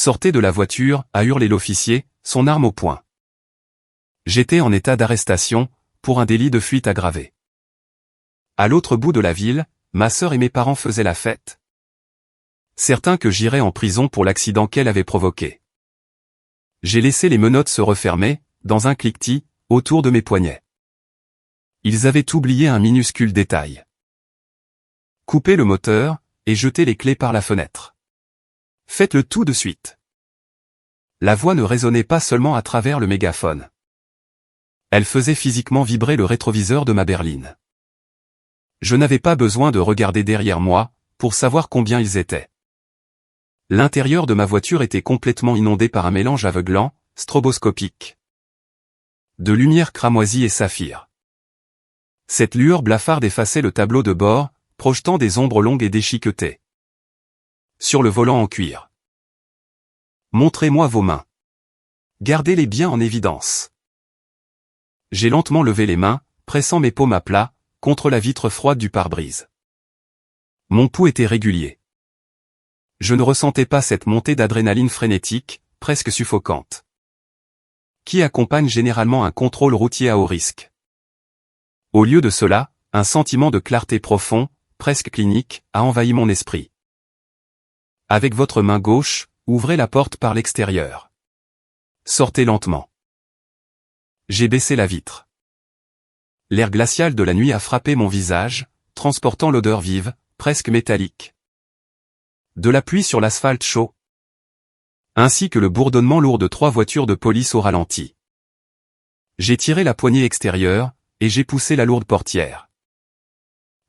Sortez de la voiture, a hurlé l'officier, son arme au poing. J'étais en état d'arrestation, pour un délit de fuite aggravé. À l'autre bout de la ville, ma sœur et mes parents faisaient la fête. Certains que j'irais en prison pour l'accident qu'elle avait provoqué. J'ai laissé les menottes se refermer, dans un cliquetis, autour de mes poignets. Ils avaient oublié un minuscule détail. Coupez le moteur, et jetez les clés par la fenêtre. Faites-le tout de suite. La voix ne résonnait pas seulement à travers le mégaphone. Elle faisait physiquement vibrer le rétroviseur de ma berline. Je n'avais pas besoin de regarder derrière moi, pour savoir combien ils étaient. L'intérieur de ma voiture était complètement inondé par un mélange aveuglant, stroboscopique. De lumière cramoisie et saphir. Cette lueur blafarde effaçait le tableau de bord, projetant des ombres longues et déchiquetées. Sur le volant en cuir. Montrez-moi vos mains. Gardez-les bien en évidence. J'ai lentement levé les mains, pressant mes paumes à plat, contre la vitre froide du pare-brise. Mon pouls était régulier. Je ne ressentais pas cette montée d'adrénaline frénétique, presque suffocante, qui accompagne généralement un contrôle routier à haut risque. Au lieu de cela, un sentiment de clarté profond, presque clinique, a envahi mon esprit. Avec votre main gauche, ouvrez la porte par l'extérieur. Sortez lentement. J'ai baissé la vitre. L'air glacial de la nuit a frappé mon visage, transportant l'odeur vive, presque métallique, de la pluie sur l'asphalte chaud, ainsi que le bourdonnement lourd de 3 voitures de police au ralenti. J'ai tiré la poignée extérieure, et j'ai poussé la lourde portière.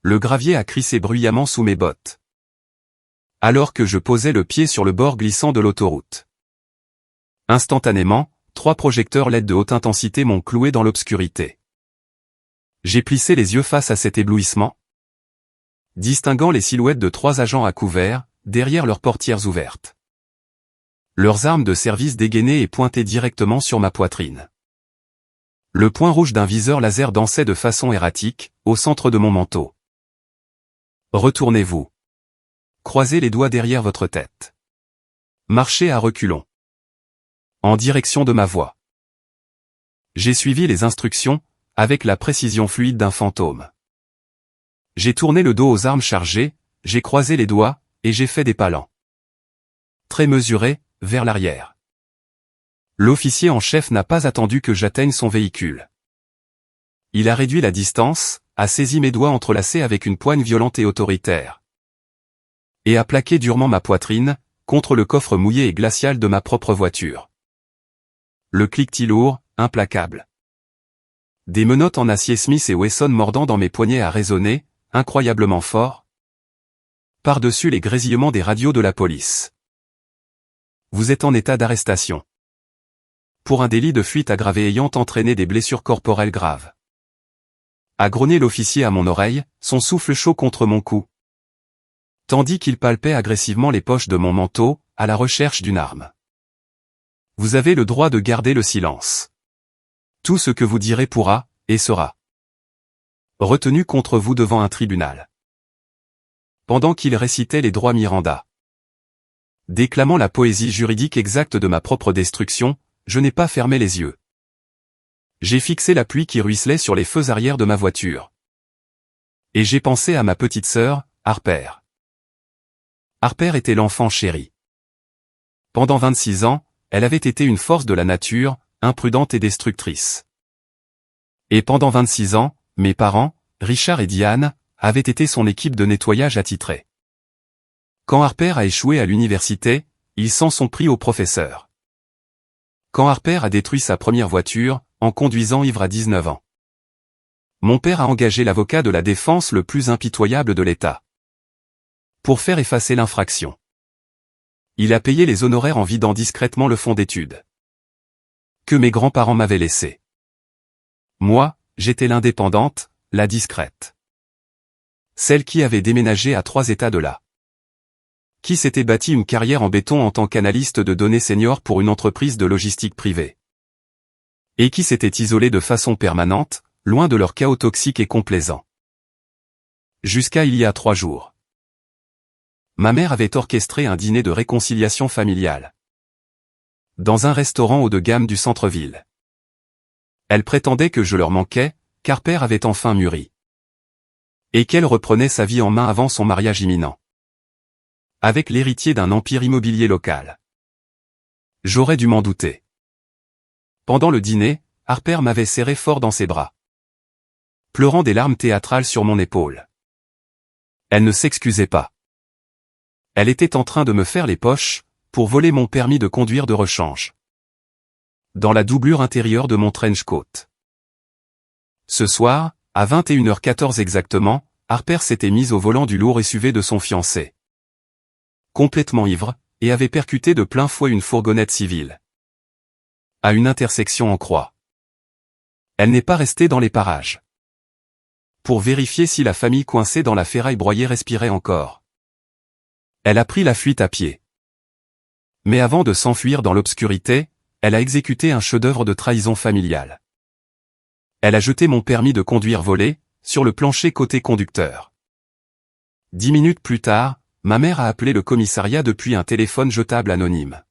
Le gravier a crissé bruyamment sous mes bottes, alors que je posais le pied sur le bord glissant de l'autoroute. Instantanément, 3 projecteurs LED de haute intensité m'ont cloué dans l'obscurité. J'ai plissé les yeux face à cet éblouissement, distinguant les silhouettes de 3 agents à couvert, derrière leurs portières ouvertes. Leurs armes de service dégainaient et pointaient directement sur ma poitrine. Le point rouge d'un viseur laser dansait de façon erratique, au centre de mon manteau. Retournez-vous. Croisez les doigts derrière votre tête. Marchez à reculons. En direction de ma voix. J'ai suivi les instructions, avec la précision fluide d'un fantôme. J'ai tourné le dos aux armes chargées, j'ai croisé les doigts, et j'ai fait des pas lents, très mesurés, vers l'arrière. L'officier en chef n'a pas attendu que j'atteigne son véhicule. Il a réduit la distance, a saisi mes doigts entrelacés avec une poigne violente et autoritaire, et a plaqué durement ma poitrine, contre le coffre mouillé et glacial de ma propre voiture. Le cliquetis lourd, implacable. Des menottes en acier Smith et Wesson mordant dans mes poignets a résonné, incroyablement fort, par-dessus les grésillements des radios de la police. Vous êtes en état d'arrestation. Pour un délit de fuite aggravé ayant entraîné des blessures corporelles graves. A grogné l'officier à mon oreille, son souffle chaud contre mon cou, tandis qu'il palpait agressivement les poches de mon manteau, à la recherche d'une arme. Vous avez le droit de garder le silence. Tout ce que vous direz pourra, et sera retenu contre vous devant un tribunal. Pendant qu'il récitait les droits Miranda, déclamant la poésie juridique exacte de ma propre destruction, je n'ai pas fermé les yeux. J'ai fixé la pluie qui ruisselait sur les feux arrière de ma voiture. Et j'ai pensé à ma petite sœur, Harper. Harper était l'enfant chéri. Pendant 26 ans, elle avait été une force de la nature, imprudente et destructrice. Et pendant 26 ans, mes parents, Richard et Diane, avaient été son équipe de nettoyage attitrée. Quand Harper a échoué à l'université, ils s'en sont pris au professeur. Quand Harper a détruit sa première voiture, en conduisant ivre à 19 ans. Mon père a engagé l'avocat de la défense le plus impitoyable de l'État, pour faire effacer l'infraction. Il a payé les honoraires en vidant discrètement le fonds d'études que mes grands-parents m'avaient laissé. Moi, j'étais l'indépendante, la discrète. Celle qui avait déménagé à 3 États de là. Qui s'était bâti une carrière en béton en tant qu'analyste de données senior pour une entreprise de logistique privée. Et qui s'était isolée de façon permanente, loin de leur chaos toxique et complaisant. Jusqu'à il y a 3 jours. Ma mère avait orchestré un dîner de réconciliation familiale. dans un restaurant haut de gamme du centre-ville. Elle prétendait que je leur manquais, qu'Harper avait enfin mûri. Et qu'elle reprenait sa vie en main avant son mariage imminent. Avec l'héritier d'un empire immobilier local. J'aurais dû m'en douter. Pendant le dîner, Harper m'avait serré fort dans ses bras. Pleurant des larmes théâtrales sur mon épaule. Elle ne s'excusait pas. Elle était en train de me faire les poches, pour voler mon permis de conduire de rechange. Dans la doublure intérieure de mon trench coat. Ce soir, à 21h14 exactement, Harper s'était mise au volant du lourd SUV de son fiancé. Complètement ivre, et avait percuté de plein fouet une fourgonnette civile. À une intersection en croix. Elle n'est pas restée dans les parages. Pour vérifier si la famille coincée dans la ferraille broyée respirait encore. Elle a pris la fuite à pied. Mais avant de s'enfuir dans l'obscurité, elle a exécuté un chef-d'œuvre de trahison familiale. Elle a jeté mon permis de conduire volé, sur le plancher côté conducteur. 10 minutes plus tard, ma mère a appelé le commissariat depuis un téléphone jetable anonyme.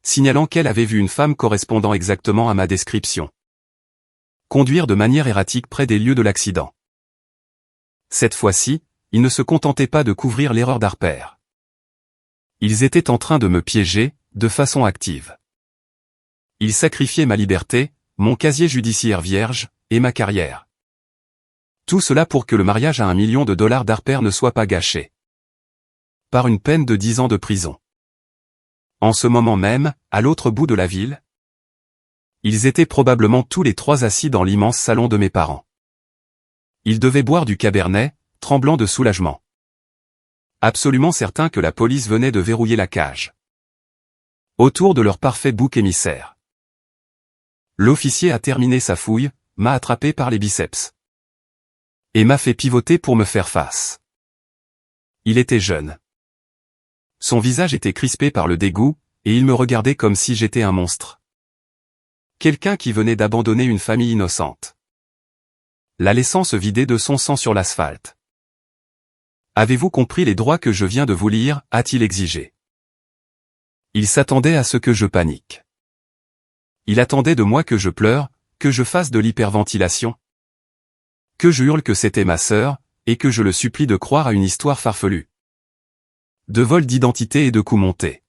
Signalant qu'elle avait vu une femme correspondant exactement à ma description. Conduire de manière erratique près des lieux de l'accident. Cette fois-ci, ils ne se contentaient pas de couvrir l'erreur d'Harper. Ils étaient en train de me piéger, de façon active. Ils sacrifiaient ma liberté, mon casier judiciaire vierge, et ma carrière. Tout cela pour que le mariage à $1 million d'Harper ne soit pas gâché. Par une peine de 10 ans de prison. En ce moment même, à l'autre bout de la ville, ils étaient probablement tous les trois assis dans l'immense salon de mes parents. Ils devaient boire du cabernet, tremblant de soulagement. Absolument certains que la police venait de verrouiller la cage. Autour de leur parfait bouc émissaire. L'officier a terminé sa fouille, m'a attrapé par les biceps. Et m'a fait pivoter pour me faire face. Il était jeune. Son visage était crispé par le dégoût, et il me regardait comme si j'étais un monstre. Quelqu'un qui venait d'abandonner une famille innocente. La laissant se vider de son sang sur l'asphalte. Avez-vous compris les droits que je viens de vous lire, a-t-il exigé. Il s'attendait à ce que je panique. Il attendait de moi que je pleure, que je fasse de l'hyperventilation. Que je hurle que c'était ma sœur, et que je le supplie de croire à une histoire farfelue. De vol d'identité et de coups montés.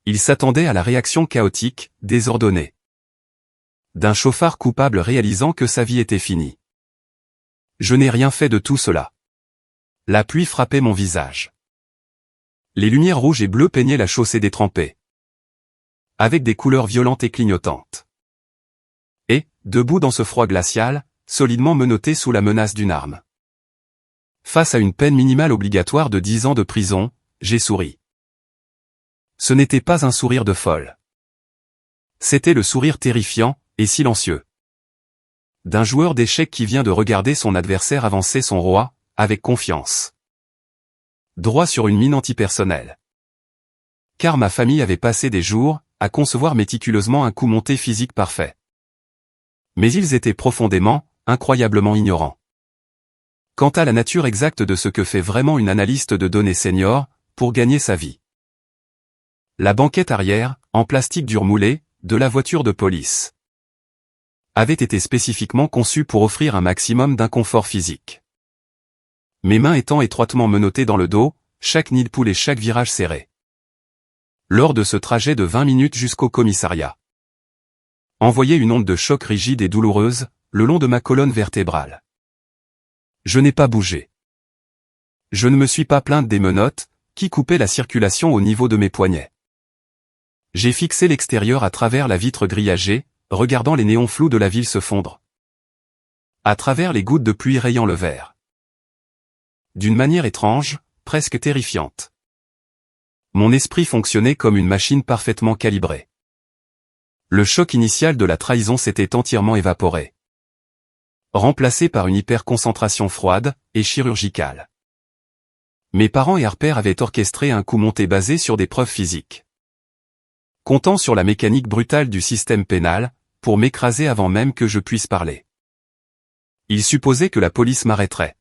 Il s'attendait à la réaction chaotique, désordonnée. D'un chauffard coupable réalisant que sa vie était finie. Je n'ai rien fait de tout cela. La pluie frappait mon visage. Les lumières rouges et bleues peignaient la chaussée détrempée. Avec des couleurs violentes et clignotantes. Et, debout dans ce froid glacial, solidement menotté sous la menace d'une arme. Face à une peine minimale obligatoire de 10 ans de prison, j'ai souri. Ce n'était pas un sourire de folle. C'était le sourire terrifiant, et silencieux. D'un joueur d'échecs qui vient de regarder son adversaire avancer son roi, avec confiance. Droit sur une mine antipersonnelle. Car ma famille avait passé des jours, à concevoir méticuleusement un coup monté physique parfait. Mais ils étaient profondément, incroyablement ignorants. Quant à la nature exacte de ce que fait vraiment une analyste de données senior, pour gagner sa vie. La banquette arrière, en plastique dur moulé, de la voiture de police. Avait été spécifiquement conçue pour offrir un maximum d'inconfort physique. Mes mains étant étroitement menottées dans le dos, chaque nid de poule et chaque virage serré. Lors de ce trajet de 20 minutes jusqu'au commissariat. Envoyait une onde de choc rigide et douloureuse, le long de ma colonne vertébrale. Je n'ai pas bougé. Je ne me suis pas plainte des menottes, qui coupaient la circulation au niveau de mes poignets. J'ai fixé l'extérieur à travers la vitre grillagée, regardant les néons flous de la ville se fondre. À travers les gouttes de pluie rayant le verre. D'une manière étrange, presque terrifiante. Mon esprit fonctionnait comme une machine parfaitement calibrée. Le choc initial de la trahison s'était entièrement évaporé. Remplacé par une hyperconcentration froide et chirurgicale. Mes parents et Harper avaient orchestré un coup monté basé sur des preuves physiques. Comptant sur la mécanique brutale du système pénal, pour m'écraser avant même que je puisse parler. Ils supposaient que la police m'arrêterait.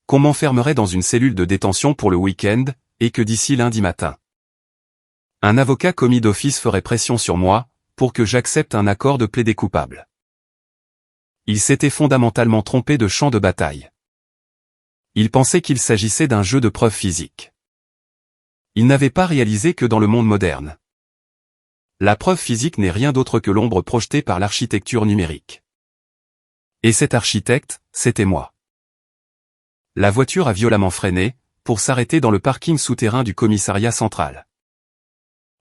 Qu'on m'enfermerait dans une cellule de détention pour le week-end, et que d'ici lundi matin. Un avocat commis d'office ferait pression sur moi, pour que j'accepte un accord de plaider coupable. Il s'était fondamentalement trompé de champ de bataille. Il pensait qu'il s'agissait d'un jeu de preuves physiques. Il n'avait pas réalisé que dans le monde moderne, la preuve physique n'est rien d'autre que l'ombre projetée par l'architecture numérique. Et cet architecte, c'était moi. La voiture a violemment freiné, pour s'arrêter dans le parking souterrain du commissariat central.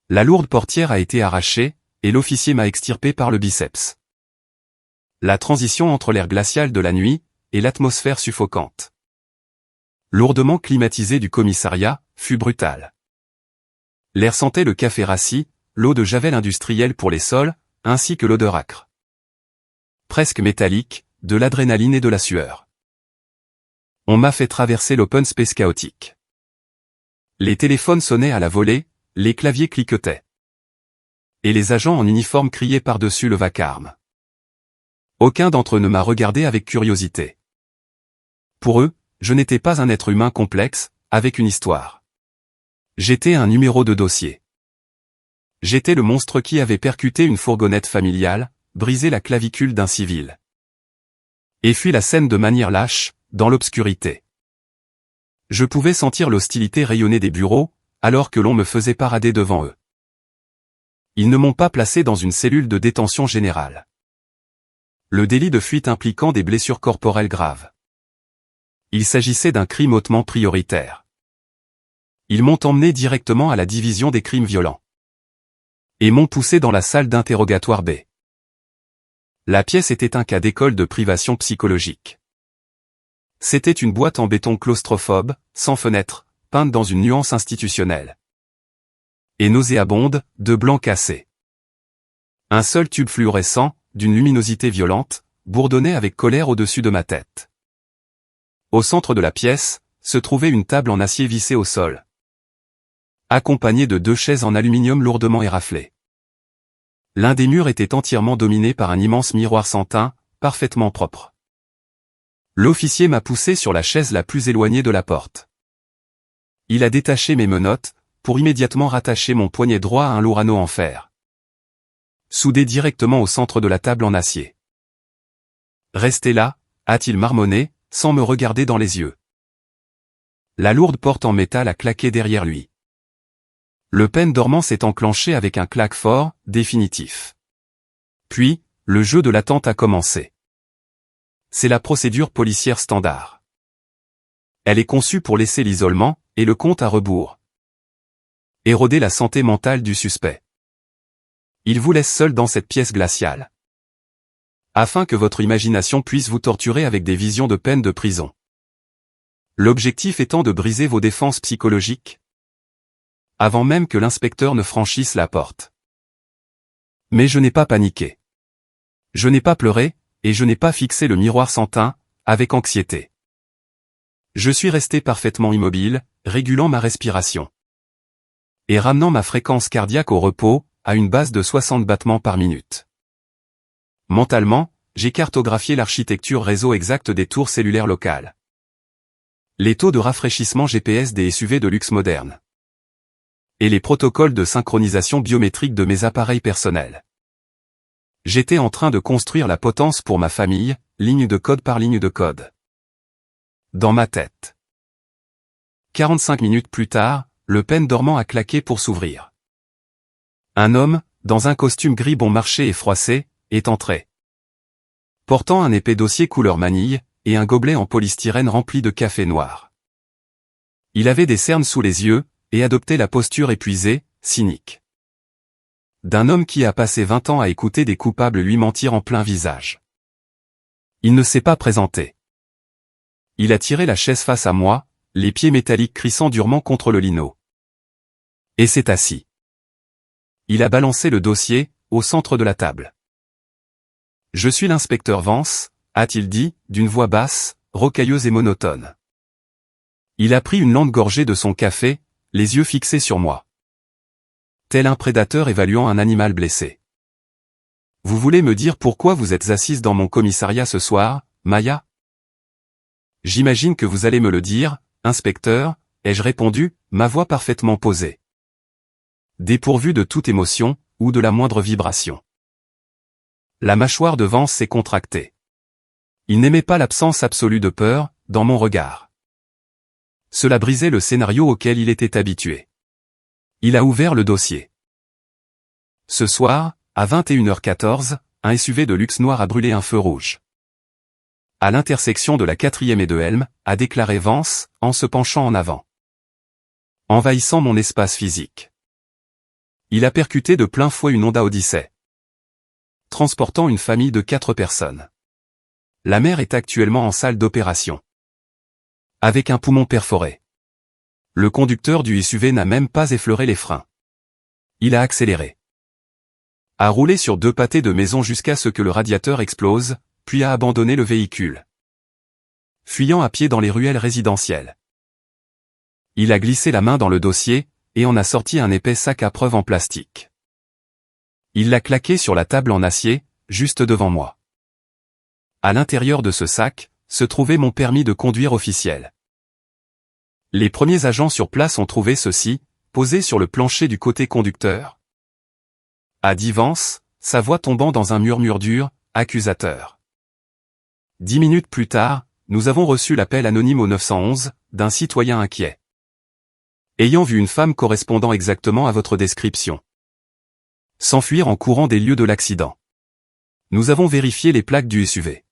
La lourde portière a été arrachée, et l'officier m'a extirpé par le biceps. La transition entre l'air glacial de la nuit, et l'atmosphère suffocante, lourdement climatisée du commissariat, fut brutale. L'air sentait le café rassis, l'eau de javel industrielle pour les sols, ainsi que l'odeur âcre, presque métallique, de l'adrénaline et de la sueur. On m'a fait traverser l'open space chaotique. Les téléphones sonnaient à la volée, les claviers cliquetaient. Et les agents en uniforme criaient par-dessus le vacarme. Aucun d'entre eux ne m'a regardé avec curiosité. Pour eux, je n'étais pas un être humain complexe, avec une histoire. J'étais un numéro de dossier. J'étais le monstre qui avait percuté une fourgonnette familiale, brisé la clavicule d'un civil, et fui la scène de manière lâche, dans l'obscurité. Je pouvais sentir l'hostilité rayonner des bureaux, alors que l'on me faisait parader devant eux. Ils ne m'ont pas placé dans une cellule de détention générale. Le délit de fuite impliquant des blessures corporelles graves. Il s'agissait d'un crime hautement prioritaire. Ils m'ont emmené directement à la division des crimes violents. Et m'ont poussé dans la salle d'interrogatoire B. La pièce était un cas d'école de privation psychologique. C'était une boîte en béton claustrophobe, sans fenêtre, peinte dans une nuance institutionnelle. Et nauséabonde, de blanc cassé. Un seul tube fluorescent, d'une luminosité violente, bourdonnait avec colère au-dessus de ma tête. Au centre de la pièce, se trouvait une table en acier vissée au sol, accompagnée de 2 chaises en aluminium lourdement éraflées. L'un des murs était entièrement dominé par un immense miroir sans teint, parfaitement propre. L'officier m'a poussé sur la chaise la plus éloignée de la porte. Il a détaché mes menottes, pour immédiatement rattacher mon poignet droit à un lourd anneau en fer, soudé directement au centre de la table en acier. « Restez là », a-t-il marmonné, sans me regarder dans les yeux. La lourde porte en métal a claqué derrière lui. Le peine dormant s'est enclenché avec un claque fort, définitif. Puis, le jeu de l'attente a commencé. C'est la procédure policière standard. Elle est conçue pour laisser l'isolement, et le compte à rebours. Éroder la santé mentale du suspect. Il vous laisse seul dans cette pièce glaciale, afin que votre imagination puisse vous torturer avec des visions de peine de prison. L'objectif étant de briser vos défenses psychologiques, avant même que l'inspecteur ne franchisse la porte. Mais je n'ai pas paniqué. Je n'ai pas pleuré, et je n'ai pas fixé le miroir sans teint, avec anxiété. Je suis resté parfaitement immobile, régulant ma respiration, et ramenant ma fréquence cardiaque au repos, à une base de 60 battements par minute. Mentalement, j'ai cartographié l'architecture réseau exacte des tours cellulaires locales, les taux de rafraîchissement GPS des SUV de luxe modernes, et les protocoles de synchronisation biométrique de mes appareils personnels. J'étais en train de construire la potence pour ma famille, ligne de code par ligne de code. Dans ma tête. 45 minutes plus tard, le peine dormant a claqué pour s'ouvrir. Un homme, dans un costume gris bon marché et froissé, est entré, portant un épais dossier couleur manille, et un gobelet en polystyrène rempli de café noir. Il avait des cernes sous les yeux, et adoptait la posture épuisée, cynique, d'un homme qui a passé 20 ans à écouter des coupables lui mentir en plein visage. Il ne s'est pas présenté. Il a tiré la chaise face à moi, les pieds métalliques crissant durement contre le lino. Et s'est assis. Il a balancé le dossier, au centre de la table. « Je suis l'inspecteur Vance », a-t-il dit, d'une voix basse, rocailleuse et monotone. Il a pris une lente gorgée de son café, les yeux fixés sur moi, tel un prédateur évaluant un animal blessé. « Vous voulez me dire pourquoi vous êtes assise dans mon commissariat ce soir, Maya ? » « J'imagine que vous allez me le dire, inspecteur, ai-je répondu, ma voix parfaitement posée. dépourvu de toute émotion, ou de la moindre vibration. La mâchoire de Vance s'est contractée. Il n'aimait pas l'absence absolue de peur, dans mon regard. Cela brisait le scénario auquel il était habitué. Il a ouvert le dossier. Ce soir, à 21h14, un SUV de luxe noir a brûlé un feu rouge. À l'intersection de la 4e et de Helm, a déclaré Vance, en se penchant en avant. Envahissant mon espace physique. Il a percuté de plein fouet une Honda Odyssey. Transportant une famille de 4 personnes. La mère est actuellement en salle d'opération. Avec un poumon perforé. Le conducteur du SUV n'a même pas effleuré les freins. Il a accéléré. A roulé sur 2 pâtés de maison jusqu'à ce que le radiateur explose, puis a abandonné le véhicule. Fuyant à pied dans les ruelles résidentielles. Il a glissé la main dans le dossier, et en a sorti un épais sac à preuve en plastique. Il l'a claqué sur la table en acier, juste devant moi. À l'intérieur de ce sac, se trouvait mon permis de conduire officiel. Les premiers agents sur place ont trouvé ceci, posé sur le plancher du côté conducteur. A dit Vance, sa voix tombant dans un murmure dur, accusateur. 10 minutes plus tard, nous avons reçu l'appel anonyme au 911, d'un citoyen inquiet. Ayant vu une femme correspondant exactement à votre description. S'enfuir en courant des lieux de l'accident. Nous avons vérifié les plaques du SUV.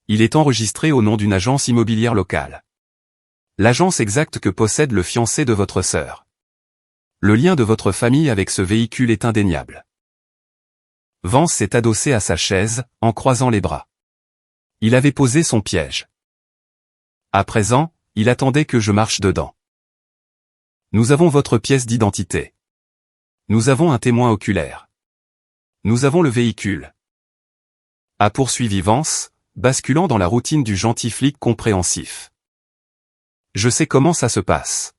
Il est enregistré au nom d'une agence immobilière locale. L'agence exacte que possède le fiancé de votre sœur. Le lien de votre famille avec ce véhicule est indéniable. Vance s'est adossé à sa chaise, en croisant les bras. Il avait posé son piège. À présent, il attendait que je marche dedans. Nous avons votre pièce d'identité. Nous avons un témoin oculaire. Nous avons le véhicule. A poursuivi Vance, basculant dans la routine du gentil flic compréhensif. Je sais comment ça se passe.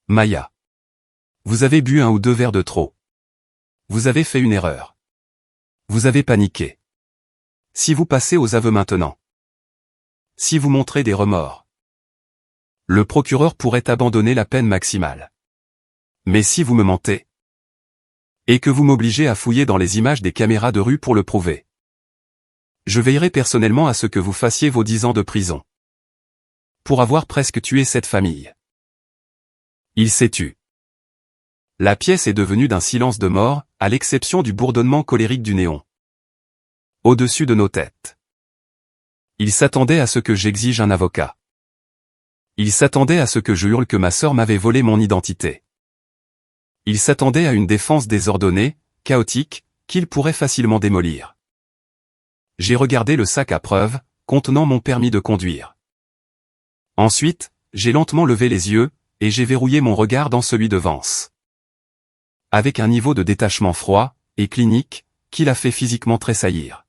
Maya. Vous avez bu 1 ou 2 verres de trop. Vous avez fait une erreur. Vous avez paniqué. Si vous passez aux aveux maintenant. Si vous montrez des remords. Le procureur pourrait abandonner la peine maximale. Mais si vous me mentez. Et que vous m'obligez à fouiller dans les images des caméras de rue pour le prouver. Je veillerai personnellement à ce que vous fassiez vos 10 ans de prison. Pour avoir presque tué cette famille. Il s'est tu. La pièce est devenue d'un silence de mort, à l'exception du bourdonnement colérique du néon. Au-dessus de nos têtes. Il s'attendait à ce que j'exige un avocat. Il s'attendait à ce que je hurle que ma sœur m'avait volé mon identité. Il s'attendait à une défense désordonnée, chaotique, qu'il pourrait facilement démolir. J'ai regardé le sac à preuve, contenant mon permis de conduire. Ensuite, j'ai lentement levé les yeux, et j'ai verrouillé mon regard dans celui de Vance. Avec un niveau de détachement froid, et clinique, qui l'a fait physiquement tressaillir.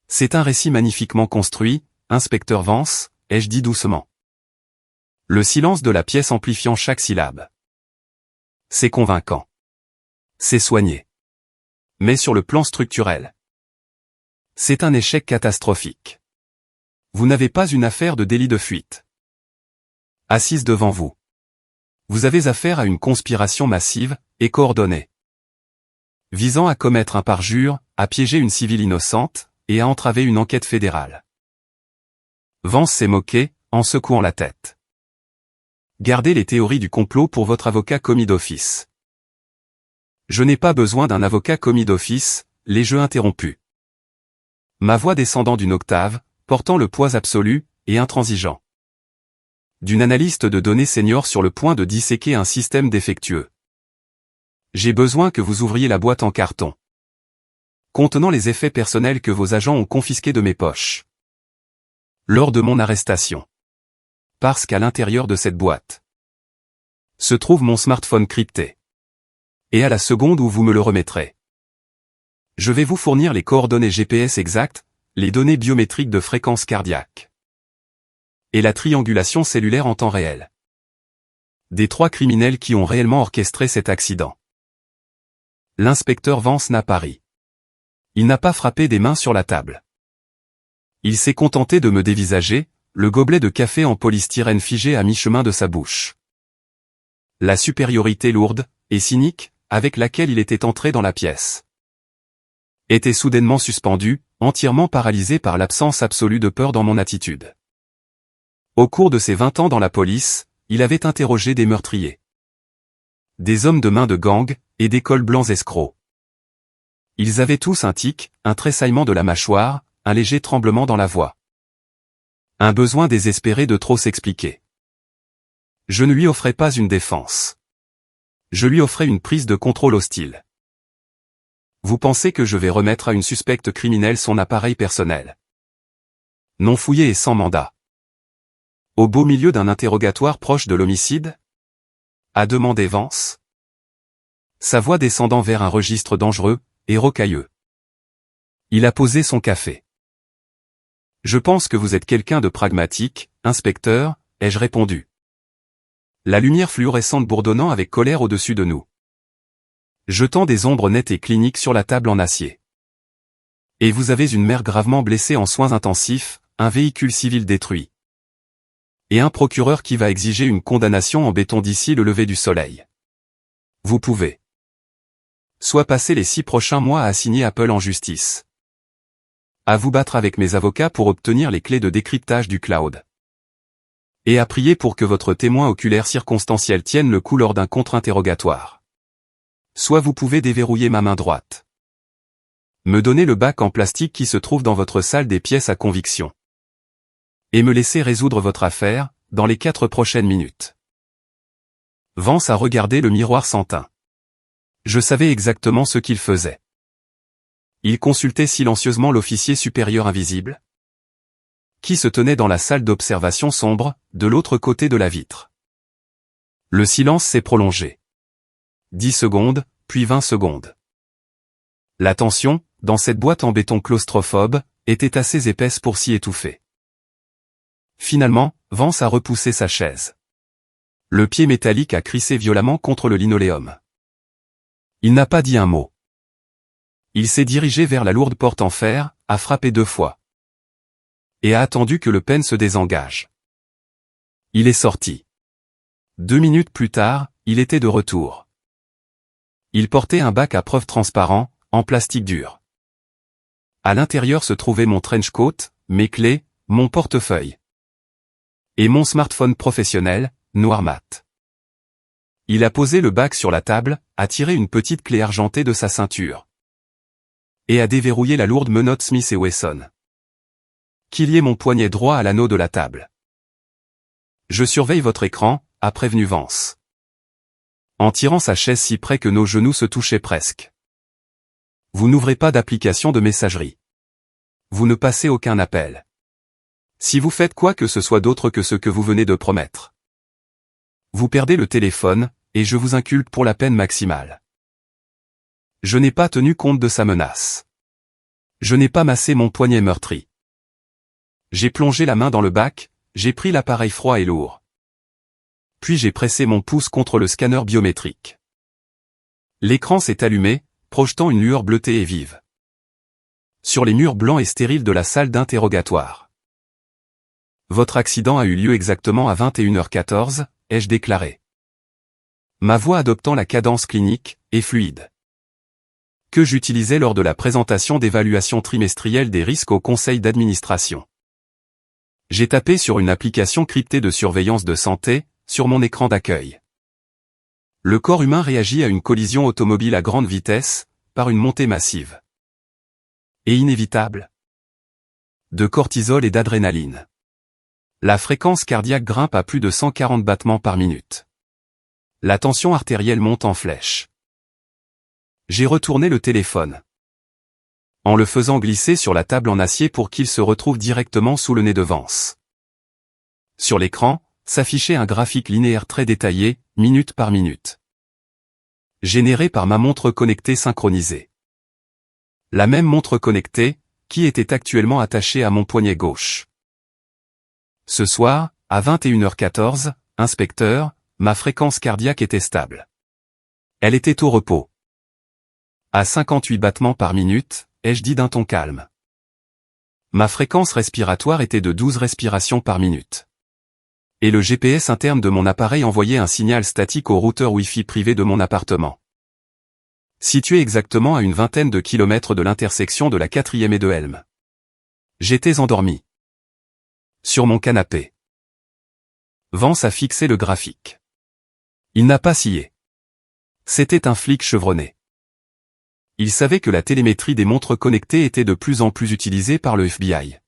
C'est un récit magnifiquement construit, inspecteur Vance, ai-je dit doucement. Le silence de la pièce amplifiant chaque syllabe. C'est convaincant. C'est soigné. Mais sur le plan structurel. C'est un échec catastrophique. Vous n'avez pas une affaire de délit de fuite. Assise devant vous. Vous avez affaire à une conspiration massive, et coordonnée. Visant à commettre un parjure, à piéger une civile innocente, et à entraver une enquête fédérale. Vance s'est moqué, en secouant la tête. Gardez les théories du complot pour votre avocat commis d'office. Je n'ai pas besoin d'un avocat commis d'office, les jeux interrompus. Ma voix descendant d'une octave, portant le poids absolu, et intransigeant. D'une analyste de données senior sur le point de disséquer un système défectueux. J'ai besoin que vous ouvriez la boîte en carton. Contenant les effets personnels que vos agents ont confisqués de mes poches. Lors de mon arrestation. Parce qu'à l'intérieur de cette boîte se trouve mon smartphone crypté. Et à la seconde où vous me le remettrez. Je vais vous fournir les coordonnées GPS exactes, les données biométriques de fréquence cardiaque. Et la triangulation cellulaire en temps réel. Des 3 criminels qui ont réellement orchestré cet accident. L'inspecteur Vance n'a pas ri. Il n'a pas frappé des mains sur la table. Il s'est contenté de me dévisager, le gobelet de café en polystyrène figé à mi-chemin de sa bouche. La supériorité lourde, et cynique, avec laquelle il était entré dans la pièce, était soudainement suspendu, entièrement paralysé par l'absence absolue de peur dans mon attitude. Au cours de ses 20 ans dans la police, il avait interrogé des meurtriers, des hommes de main de gang, et des cols blancs escrocs. Ils avaient tous un tic, un tressaillement de la mâchoire, un léger tremblement dans la voix. Un besoin désespéré de trop s'expliquer. Je ne lui offrais pas une défense. Je lui offrais une prise de contrôle hostile. Vous pensez que je vais remettre à une suspecte criminelle son appareil personnel, non fouillé et sans mandat, au beau milieu d'un interrogatoire proche de l'homicide? A demandé Vance, sa voix descendant vers un registre dangereux et rocailleux. Il a posé son café. Je pense que vous êtes quelqu'un de pragmatique, inspecteur, ai-je répondu. La lumière fluorescente bourdonnant avec colère au-dessus de nous, jetant des ombres nettes et cliniques sur la table en acier. Et vous avez une mère gravement blessée en soins intensifs, un véhicule civil détruit. Et un procureur qui va exiger une condamnation en béton d'ici le lever du soleil. Vous pouvez soit passer les 6 prochains mois à assigner Apple en justice, à vous battre avec mes avocats pour obtenir les clés de décryptage du cloud, et à prier pour que votre témoin oculaire circonstanciel tienne le coup lors d'un contre-interrogatoire. Soit vous pouvez déverrouiller ma main droite, me donner le bac en plastique qui se trouve dans votre salle des pièces à conviction, et me laisser résoudre votre affaire, dans les 4 prochaines minutes. Vance a regardé le miroir sans teint. Je savais exactement ce qu'il faisait. Il consultait silencieusement l'officier supérieur invisible, qui se tenait dans la salle d'observation sombre, de l'autre côté de la vitre. Le silence s'est prolongé. 10 secondes, puis 20 secondes. La tension, dans cette boîte en béton claustrophobe, était assez épaisse pour s'y étouffer. Finalement, Vance a repoussé sa chaise. Le pied métallique a crissé violemment contre le linoléum. Il n'a pas dit un mot. Il s'est dirigé vers la lourde porte en fer, a frappé 2 fois. Et a attendu que le pêne se désengage. Il est sorti. 2 minutes plus tard, il était de retour. Il portait un bac à preuve transparent, en plastique dur. À l'intérieur se trouvait mon trench coat, mes clés, mon portefeuille. Et mon smartphone professionnel, noir mat. Il a posé le bac sur la table, a tiré une petite clé argentée de sa ceinture. Et a déverrouillé la lourde menotte Smith & Wesson, qui liait mon poignet droit à l'anneau de la table. Je surveille votre écran, a prévenu Vance, en tirant sa chaise si près que nos genoux se touchaient presque. Vous n'ouvrez pas d'application de messagerie. Vous ne passez aucun appel. Si vous faites quoi que ce soit d'autre que ce que vous venez de promettre, vous perdez le téléphone, et je vous inculpe pour la peine maximale. Je n'ai pas tenu compte de sa menace. Je n'ai pas massé mon poignet meurtri. J'ai plongé la main dans le bac, j'ai pris l'appareil froid et lourd. Puis j'ai pressé mon pouce contre le scanner biométrique. L'écran s'est allumé, projetant une lueur bleutée et vive sur les murs blancs et stériles de la salle d'interrogatoire. Votre accident a eu lieu exactement à 21h14, ai-je déclaré. Ma voix adoptant la cadence clinique, et fluide, que j'utilisais lors de la présentation d'évaluation trimestrielle des risques au conseil d'administration. J'ai tapé sur une application cryptée de surveillance de santé, sur mon écran d'accueil. Le corps humain réagit à une collision automobile à grande vitesse, par une montée massive et inévitable de cortisol et d'adrénaline. La fréquence cardiaque grimpe à plus de 140 battements par minute. La tension artérielle monte en flèche. J'ai retourné le téléphone, en le faisant glisser sur la table en acier pour qu'il se retrouve directement sous le nez de Vance. Sur l'écran, s'affichait un graphique linéaire très détaillé, minute par minute, généré par ma montre connectée synchronisée. La même montre connectée, qui était actuellement attachée à mon poignet gauche. Ce soir, à 21h14, inspecteur, ma fréquence cardiaque était stable. Elle était au repos. À 58 battements par minute, ai-je dit d'un ton calme. Ma fréquence respiratoire était de 12 respirations par minute. Et le GPS interne de mon appareil envoyait un signal statique au routeur Wi-Fi privé de mon appartement. Situé exactement à une vingtaine de kilomètres de l'intersection de la 4e et de Helm. J'étais endormi. Sur mon canapé. Vance a fixé le graphique. Il n'a pas scié. C'était un flic chevronné. Il savait que la télémétrie des montres connectées était de plus en plus utilisée par le FBI.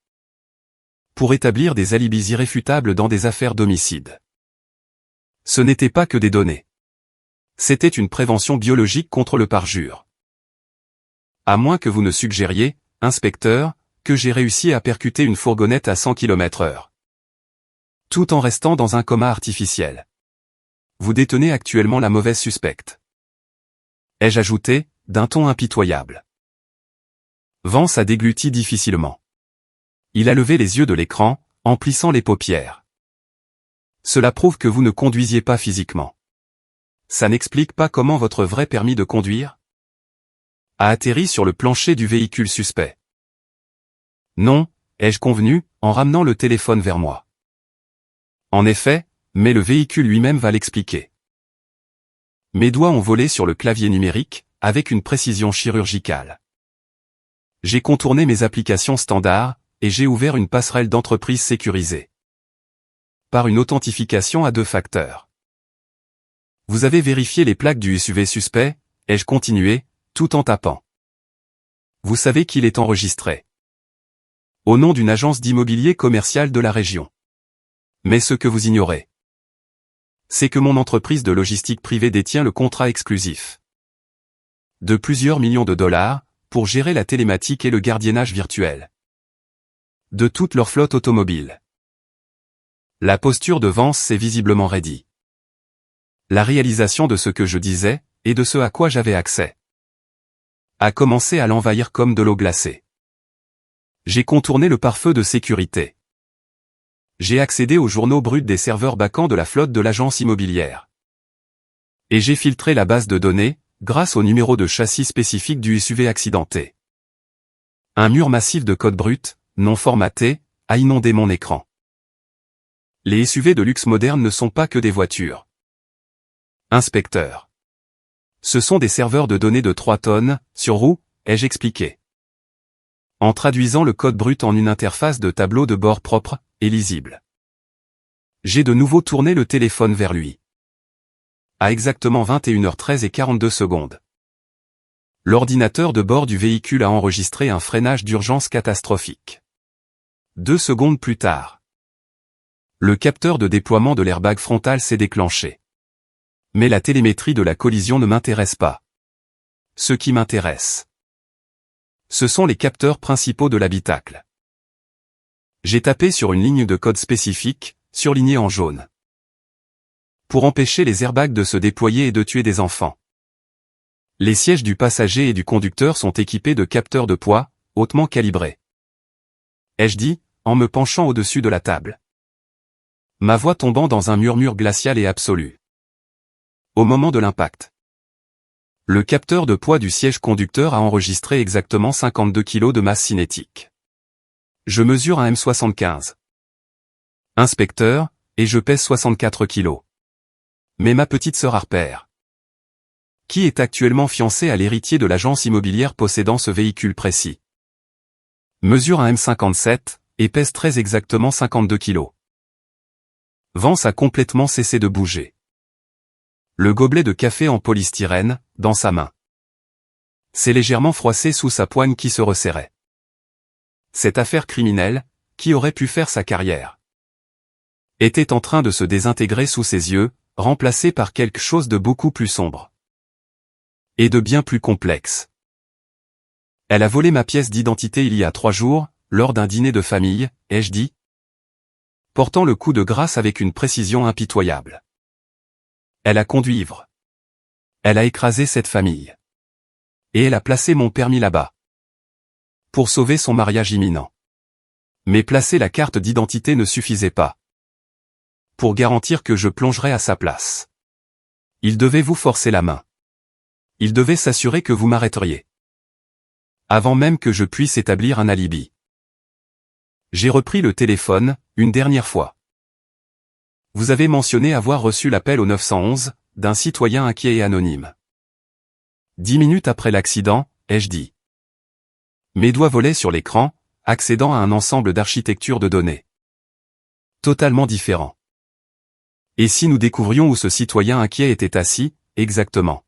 Pour établir des alibis irréfutables dans des affaires d'homicide. Ce n'était pas que des données. C'était une prévention biologique contre le parjure. À moins que vous ne suggériez, inspecteur, que j'ai réussi à percuter une fourgonnette à 100 km/h. Tout en restant dans un coma artificiel. Vous détenez actuellement la mauvaise suspecte. Ai-je ajouté, d'un ton impitoyable. Vance a dégluti difficilement. Il a levé les yeux de l'écran, en plissant les paupières. Cela prouve que vous ne conduisiez pas physiquement. Ça n'explique pas comment votre vrai permis de conduire a atterri sur le plancher du véhicule suspect. Non, ai-je convenu, en ramenant le téléphone vers moi. En effet, mais le véhicule lui-même va l'expliquer. Mes doigts ont volé sur le clavier numérique, avec une précision chirurgicale. J'ai contourné mes applications standards, et j'ai ouvert une passerelle d'entreprise sécurisée. Par une authentification à 2 facteurs. Vous avez vérifié les plaques du SUV suspect, ai-je continué, tout en tapant. Vous savez qu'il est enregistré. Au nom d'une agence d'immobilier commercial de la région. Mais ce que vous ignorez, c'est que mon entreprise de logistique privée détient le contrat exclusif de plusieurs millions de dollars, pour gérer la télématique et le gardiennage virtuel de toute leur flotte automobile. La posture de Vance s'est visiblement raidie. La réalisation de ce que je disais, et de ce à quoi j'avais accès, a commencé à l'envahir comme de l'eau glacée. J'ai contourné le pare-feu de sécurité. J'ai accédé aux journaux bruts des serveurs backends de la flotte de l'agence immobilière. Et j'ai filtré la base de données, grâce au numéro de châssis spécifique du SUV accidenté. Un mur massif de code brut, non formaté, a inondé mon écran. Les SUV de luxe modernes ne sont pas que des voitures. Inspecteur. Ce sont des serveurs de données de 3 tonnes, sur roue, ai-je expliqué. En traduisant le code brut en une interface de tableau de bord propre, et lisible. J'ai de nouveau tourné le téléphone vers lui. À exactement 21h13 et 42 secondes. L'ordinateur de bord du véhicule a enregistré un freinage d'urgence catastrophique. 2 secondes plus tard. Le capteur de déploiement de l'airbag frontal s'est déclenché. Mais la télémétrie de la collision ne m'intéresse pas. Ce qui m'intéresse, ce sont les capteurs principaux de l'habitacle. J'ai tapé sur une ligne de code spécifique, surlignée en jaune. Pour empêcher les airbags de se déployer et de tuer des enfants. Les sièges du passager et du conducteur sont équipés de capteurs de poids, hautement calibrés. Ai-je dit, en me penchant au-dessus de la table. Ma voix tombant dans un murmure glacial et absolu. Au moment de l'impact. Le capteur de poids du siège conducteur a enregistré exactement 52 kg de masse cinétique. Je mesure un M75. Inspecteur, et je pèse 64 kg. Mais ma petite sœur Harper, qui est actuellement fiancée à l'héritier de l'agence immobilière possédant ce véhicule précis, mesure un M57, et pèse très exactement 52 kg. Vance a complètement cessé de bouger. Le gobelet de café en polystyrène, dans sa main, s'est légèrement froissé sous sa poigne qui se resserrait. Cette affaire criminelle, qui aurait pu faire sa carrière, était en train de se désintégrer sous ses yeux, remplacée par quelque chose de beaucoup plus sombre. Et de bien plus complexe. Elle a volé ma pièce d'identité il y a 3 jours, lors d'un dîner de famille, ai-je dit, portant le coup de grâce avec une précision impitoyable. Elle a conduit ivre. Elle a écrasé cette famille. Et elle a placé mon permis là-bas. Pour sauver son mariage imminent. Mais placer la carte d'identité ne suffisait pas. Pour garantir que je plongerais à sa place. Il devait vous forcer la main. Il devait s'assurer que vous m'arrêteriez. Avant même que je puisse établir un alibi. J'ai repris le téléphone, une dernière fois. Vous avez mentionné avoir reçu l'appel au 911 d'un citoyen inquiet et anonyme. 10 minutes après l'accident, ai-je dit. Mes doigts volaient sur l'écran, accédant à un ensemble d'architectures de données. Totalement différent. Et si nous découvrions où ce citoyen inquiet était assis, exactement?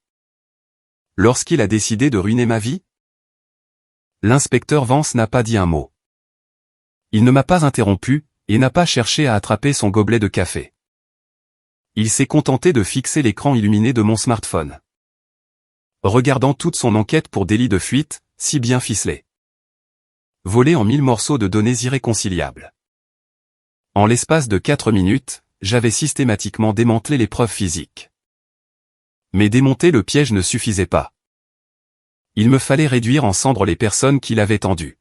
Lorsqu'il a décidé de ruiner ma vie? L'inspecteur Vance n'a pas dit un mot. Il ne m'a pas interrompu, et n'a pas cherché à attraper son gobelet de café. Il s'est contenté de fixer l'écran illuminé de mon smartphone. Regardant toute son enquête pour délit de fuite, si bien ficelée. Volé en 1000 morceaux de données irréconciliables. En l'espace de 4 minutes, j'avais systématiquement démantelé les preuves physiques. Mais démonter le piège ne suffisait pas. Il me fallait réduire en cendres les personnes qui l'avaient tendu.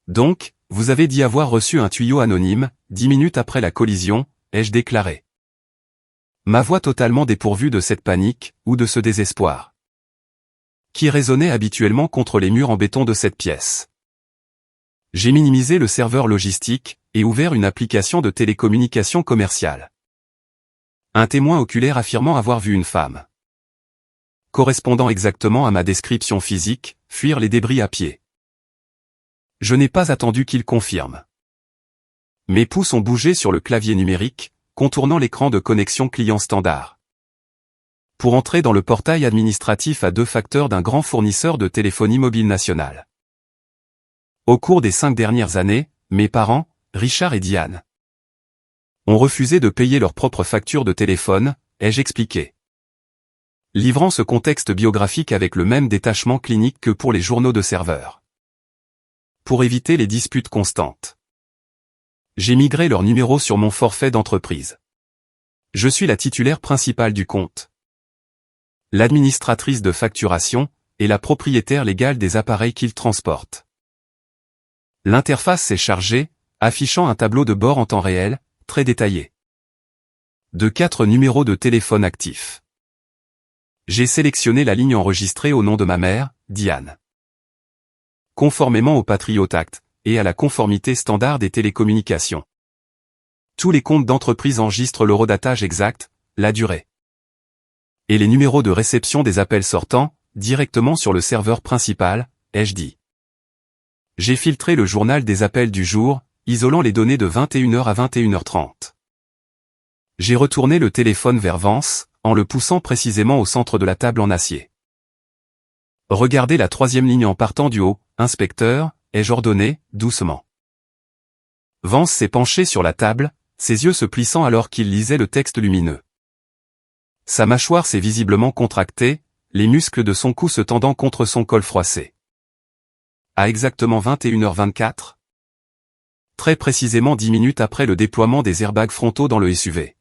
Donc, vous avez dit avoir reçu un tuyau anonyme, 10 minutes après la collision, ai-je déclaré. Ma voix totalement dépourvue de cette panique, ou de ce désespoir, qui résonnait habituellement contre les murs en béton de cette pièce. J'ai minimisé le serveur logistique, et ouvert une application de télécommunication commerciale. Un témoin oculaire affirmant avoir vu une femme, correspondant exactement à ma description physique, fuir les débris à pied. Je n'ai pas attendu qu'il confirme. Mes pouces ont bougé sur le clavier numérique, contournant l'écran de connexion client standard, pour entrer dans le portail administratif à 2 facteurs d'un grand fournisseur de téléphonie mobile nationale. Au cours des 5 dernières années, mes parents, Richard et Diane, ont refusé de payer leurs propres factures de téléphone, ai-je expliqué. Livrant ce contexte biographique avec le même détachement clinique que pour les journaux de serveurs. Pour éviter les disputes constantes, j'ai migré leur numéro sur mon forfait d'entreprise. Je suis la titulaire principale du compte, l'administratrice de facturation, et la propriétaire légale des appareils qu'ils transportent. L'interface s'est chargée, affichant un tableau de bord en temps réel, très détaillé, de 4 numéros de téléphone actifs. J'ai sélectionné la ligne enregistrée au nom de ma mère, Diane. Conformément au Patriot Act, et à la conformité standard des télécommunications. Tous les comptes d'entreprise enregistrent l'horodatage exact, la durée, et les numéros de réception des appels sortants, directement sur le serveur principal, ai-je dit. J'ai filtré le journal des appels du jour, isolant les données de 21h à 21h30. J'ai retourné le téléphone vers Vance, en le poussant précisément au centre de la table en acier. Regardez la 3e ligne en partant du haut, inspecteur, ai-je ordonné, doucement. Vance s'est penché sur la table, ses yeux se plissant alors qu'il lisait le texte lumineux. Sa mâchoire s'est visiblement contractée, les muscles de son cou se tendant contre son col froissé. À exactement 21h24. Très précisément 10 minutes après le déploiement des airbags frontaux dans le SUV.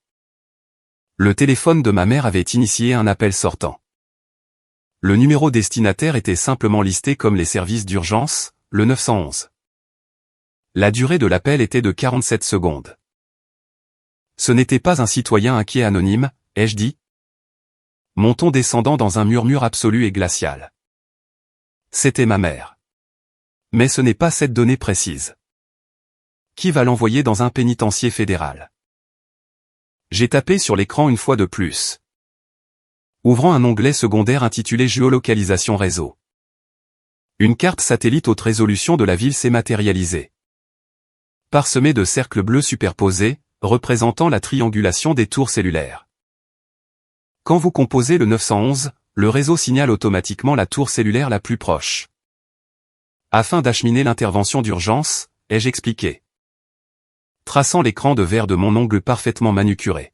Le téléphone de ma mère avait initié un appel sortant. Le numéro destinataire était simplement listé comme les services d'urgence, le 911. La durée de l'appel était de 47 secondes. Ce n'était pas un citoyen inquiet anonyme, ai-je dit. Mon ton descendant dans un murmure absolu et glacial. C'était ma mère. Mais ce n'est pas cette donnée précise. Qui va l'envoyer dans un pénitencier fédéral? J'ai tapé sur l'écran une fois de plus, ouvrant un onglet secondaire intitulé Géolocalisation réseau. Une carte satellite haute résolution de la ville s'est matérialisée, parsemée de cercles bleus superposés, représentant la triangulation des tours cellulaires. Quand vous composez le 911, le réseau signale automatiquement la tour cellulaire la plus proche. Afin d'acheminer l'intervention d'urgence, ai-je expliqué, traçant l'écran de verre de mon ongle parfaitement manucuré.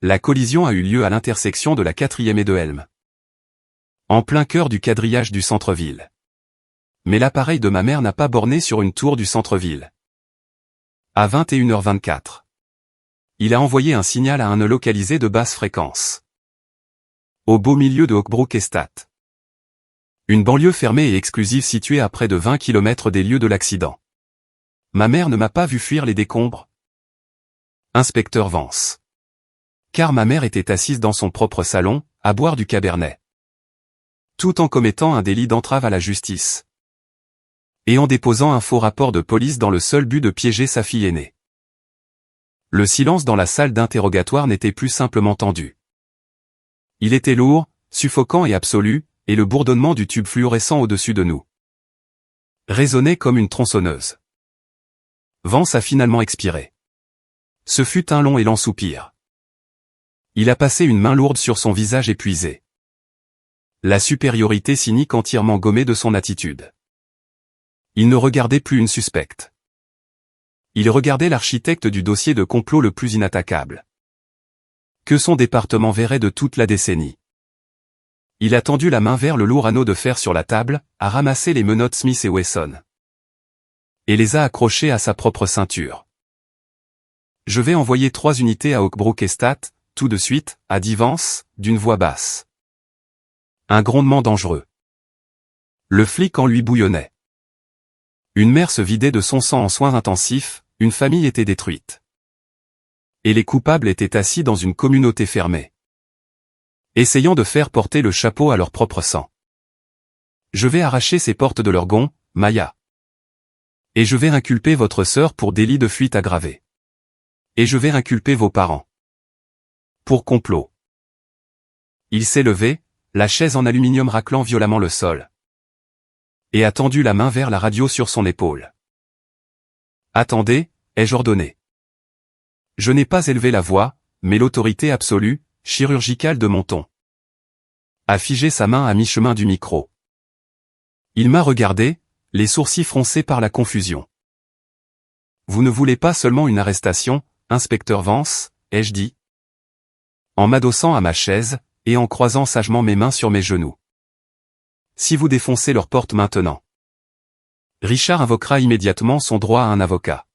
La collision a eu lieu à l'intersection de la 4e et de Helm, en plein cœur du quadrillage du centre-ville. Mais l'appareil de ma mère n'a pas borné sur une tour du centre-ville. À 21h24. Il a envoyé un signal à un nœud localisé de basse fréquence, au beau milieu de Hochbrook Estate, une banlieue fermée et exclusive située à près de 20 km des lieux de l'accident. Ma mère ne m'a pas vu fuir les décombres. Inspecteur Vance. Car ma mère était assise dans son propre salon, à boire du cabernet, tout en commettant un délit d'entrave à la justice, et en déposant un faux rapport de police dans le seul but de piéger sa fille aînée. Le silence dans la salle d'interrogatoire n'était plus simplement tendu. Il était lourd, suffocant et absolu, et le bourdonnement du tube fluorescent au-dessus de nous résonnait comme une tronçonneuse. Vance a finalement expiré. Ce fut un long et lent soupir. Il a passé une main lourde sur son visage épuisé. La supériorité cynique entièrement gommée de son attitude. Il ne regardait plus une suspecte. Il regardait l'architecte du dossier de complot le plus inattaquable que son département verrait de toute la décennie. Il a tendu la main vers le lourd anneau de fer sur la table, a ramassé les menottes Smith & Wesson et les a accrochées à sa propre ceinture. Je vais envoyer 3 unités à Oakbrook Estate, tout de suite, a dit Vance, d'une voix basse. Un grondement dangereux. Le flic en lui bouillonnait. Une mère se vidait de son sang en soins intensifs, une famille était détruite. Et les coupables étaient assis dans une communauté fermée, essayant de faire porter le chapeau à leur propre sang. Je vais arracher ces portes de leur gonds, Maya. Et je vais inculper votre sœur pour délit de fuite aggravé. Et je vais inculper vos parents pour complot. Il s'est levé, la chaise en aluminium raclant violemment le sol, et a tendu la main vers la radio sur son épaule. Attendez, ai-je ordonné. Je n'ai pas élevé la voix, mais l'autorité absolue, chirurgicale de mon ton a figé sa main à mi-chemin du micro. Il m'a regardé, les sourcils froncés par la confusion. Vous ne voulez pas seulement une arrestation, inspecteur Vance, ai-je dit, en m'adossant à ma chaise, et en croisant sagement mes mains sur mes genoux. Si vous défoncez leur porte maintenant, Richard invoquera immédiatement son droit à un avocat.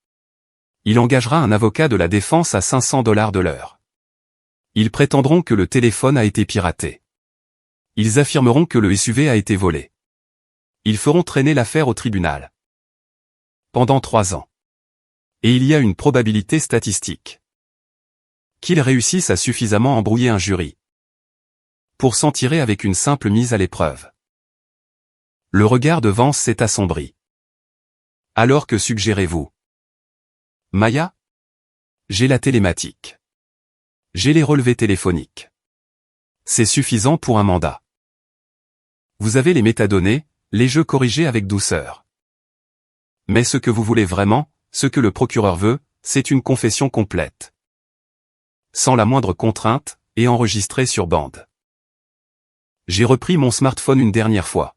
Il engagera un avocat de la défense à $500 de l'heure. Ils prétendront que le téléphone a été piraté. Ils affirmeront que le SUV a été volé. Ils feront traîner l'affaire au tribunal pendant 3 ans. Et il y a une probabilité statistique qu'ils réussissent à suffisamment embrouiller un jury pour s'en tirer avec une simple mise à l'épreuve. Le regard de Vance s'est assombri. Alors que suggérez-vous? Maya? J'ai la télématique. J'ai les relevés téléphoniques. C'est suffisant pour un mandat. Vous avez les métadonnées, les jeux corrigés avec douceur. Mais ce que vous voulez vraiment, ce que le procureur veut, c'est une confession complète. Sans la moindre contrainte, et enregistrée sur bande. J'ai repris mon smartphone une dernière fois.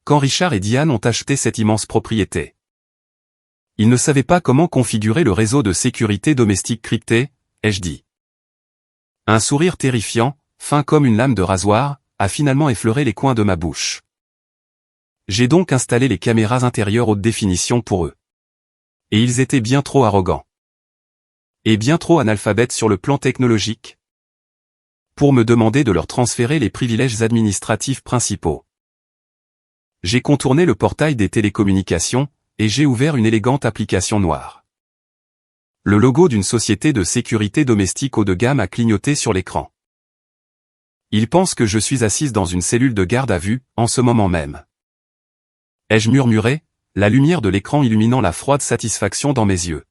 Quand Richard et Diane ont acheté cette immense propriété, ils ne savaient pas comment configurer le réseau de sécurité domestique crypté, ai-je dit. Un sourire terrifiant, fin comme une lame de rasoir, a finalement effleuré les coins de ma bouche. J'ai donc installé les caméras intérieures haute définition pour eux. Et ils étaient bien trop arrogants. Et bien trop analphabètes sur le plan technologique, pour me demander de leur transférer les privilèges administratifs principaux. J'ai contourné le portail des télécommunications, et j'ai ouvert une élégante application noire. Le logo d'une société de sécurité domestique haut de gamme a clignoté sur l'écran. Ils pensent que je suis assise dans une cellule de garde à vue, en ce moment même. Ai-je murmuré, la lumière de l'écran illuminant la froide satisfaction dans mes yeux.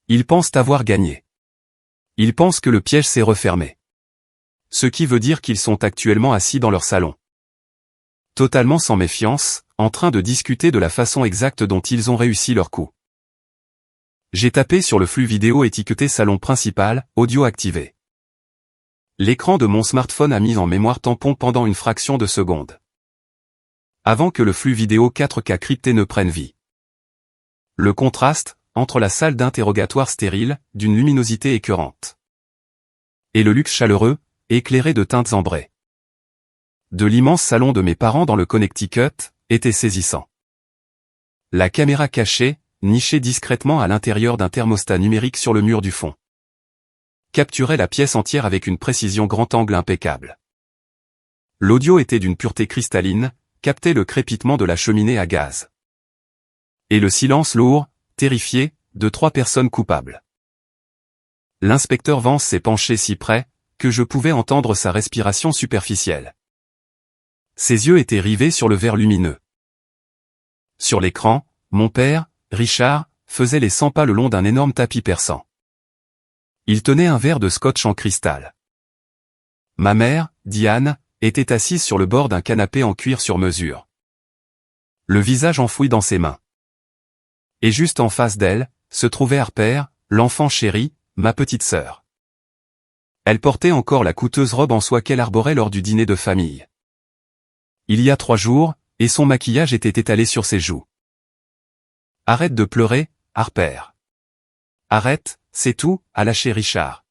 Ils pensent avoir gagné. Ils pensent que le piège s'est refermé. Ce qui veut dire qu'ils sont actuellement assis dans leur salon. Totalement sans méfiance, en train de discuter de la façon exacte dont ils ont réussi leur coup. J'ai tapé sur le flux vidéo étiqueté salon principal, audio activé. L'écran de mon smartphone a mis en mémoire tampon pendant une fraction de seconde. Avant que le flux vidéo 4K crypté ne prenne vie. Le contraste, entre la salle d'interrogatoire stérile, d'une luminosité écœurante, et le luxe chaleureux, éclairé de teintes ambrées, de l'immense salon de mes parents dans le Connecticut, était saisissant. La caméra cachée, nichée discrètement à l'intérieur d'un thermostat numérique sur le mur du fond, capturait la pièce entière avec une précision grand angle impeccable. L'audio était d'une pureté cristalline, captait le crépitement de la cheminée à gaz. Et le silence lourd, terrifié, de 3 personnes coupables. L'inspecteur Vance s'est penché si près, que je pouvais entendre sa respiration superficielle. Ses yeux étaient rivés sur le verre lumineux. Sur l'écran, mon père, Richard, faisait les 100 pas le long d'un énorme tapis persan. Il tenait un verre de scotch en cristal. Ma mère, Diane, était assise sur le bord d'un canapé en cuir sur mesure. Le visage enfoui dans ses mains. Et juste en face d'elle, se trouvait Harper, l'enfant chéri, ma petite sœur. Elle portait encore la coûteuse robe en soie qu'elle arborait lors du dîner de famille. Il y a 3 jours, et son maquillage était étalé sur ses joues. Arrête de pleurer, Harper. Arrête, c'est tout, a lâché Richard.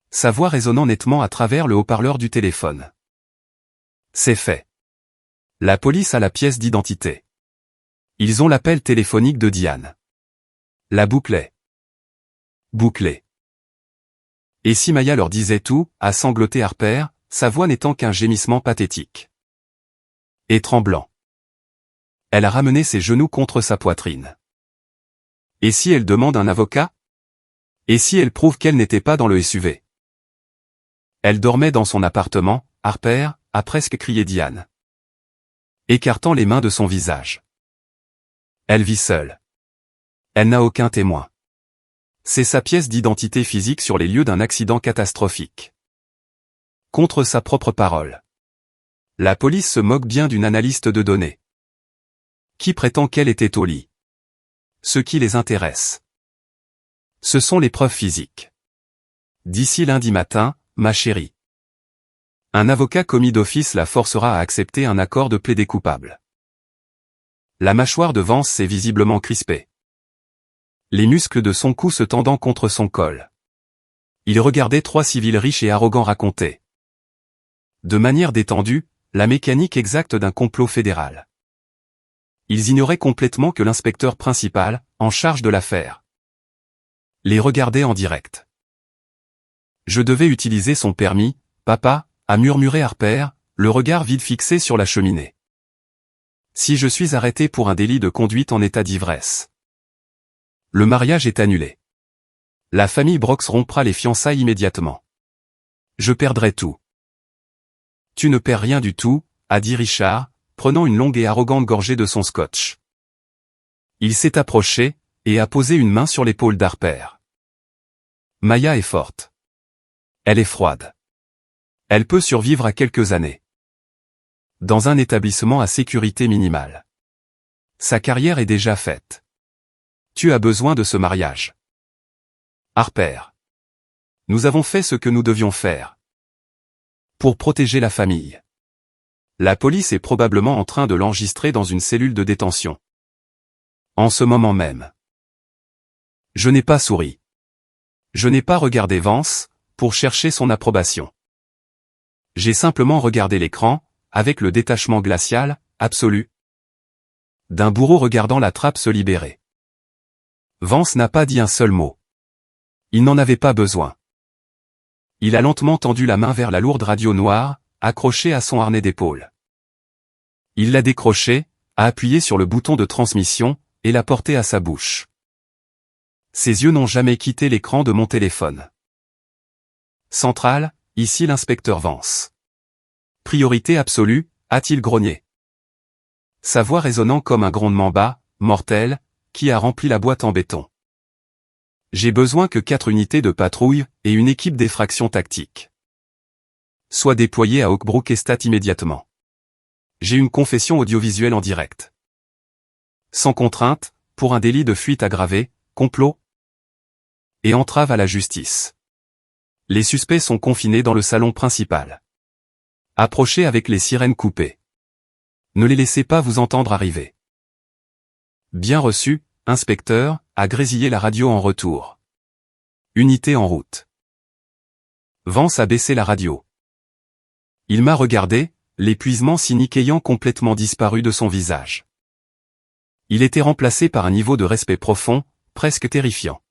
Sa voix résonnant nettement à travers le haut-parleur du téléphone. C'est fait. La police a la pièce d'identité. Ils ont l'appel téléphonique de Diane. La boucle est bouclée. Et si Maya leur disait tout, a sangloté Harper, sa voix n'étant qu'un gémissement pathétique. Et tremblant. Elle a ramené ses genoux contre sa poitrine. Et si elle demande un avocat? Et si elle prouve qu'elle n'était pas dans le SUV? Elle dormait dans son appartement, Harper, a presque crié Diane. Écartant les mains de son visage. Elle vit seule. Elle n'a aucun témoin. C'est sa pièce d'identité physique sur les lieux d'un accident catastrophique. Contre sa propre parole. La police se moque bien d'une analyste de données. Qui prétend qu'elle était au lit? Ce qui les intéresse. Ce sont les preuves physiques. D'ici lundi matin, ma chérie. Un avocat commis d'office la forcera à accepter un accord de plaidé coupable. La mâchoire de Vance s'est visiblement crispée. Les muscles de son cou se tendant contre son col. Il regardait 3 civils riches et arrogants raconter. De manière détendue, la mécanique exacte d'un complot fédéral. Ils ignoraient complètement que l'inspecteur principal, en charge de l'affaire, les regardait en direct. Je devais utiliser son permis, papa, a murmuré Harper, le regard vide fixé sur la cheminée. Si je suis arrêté pour un délit de conduite en état d'ivresse. Le mariage est annulé. La famille Brox rompra les fiançailles immédiatement. Je perdrai tout. Tu ne perds rien du tout, a dit Richard, prenant une longue et arrogante gorgée de son scotch. Il s'est approché, et a posé une main sur l'épaule d'Harper. Maya est forte. Elle est froide. Elle peut survivre à quelques années. Dans un établissement à sécurité minimale. Sa carrière est déjà faite. Tu as besoin de ce mariage. Harper. Nous avons fait ce que nous devions faire. Pour protéger la famille. La police est probablement en train de l'enregistrer dans une cellule de détention. En ce moment même. Je n'ai pas souri. Je n'ai pas regardé Vance, pour chercher son approbation. J'ai simplement regardé l'écran, avec le détachement glacial, absolu, d'un bourreau regardant la trappe se libérer. Vance n'a pas dit un seul mot. Il n'en avait pas besoin. Il a lentement tendu la main vers la lourde radio noire, accrochée à son harnais d'épaule. Il l'a décrochée, a appuyé sur le bouton de transmission, et l'a portée à sa bouche. Ses yeux n'ont jamais quitté l'écran de mon téléphone. Centrale, ici l'inspecteur Vance. Priorité absolue, a-t-il grogné. Sa voix résonnant comme un grondement bas, mortel, qui a rempli la boîte en béton. J'ai besoin que 4 unités de patrouille et une équipe d'effraction tactique soient déployées à Oakbrook Estate immédiatement. J'ai une confession audiovisuelle en direct. Sans contrainte, pour un délit de fuite aggravé, complot et entrave à la justice. Les suspects sont confinés dans le salon principal. Approchez avec les sirènes coupées. Ne les laissez pas vous entendre arriver. Bien reçu, inspecteur, a grésillé la radio en retour. Unité en route. Vance a baissé la radio. Il m'a regardé, l'épuisement cynique ayant complètement disparu de son visage. Il était remplacé par un niveau de respect profond, presque terrifiant.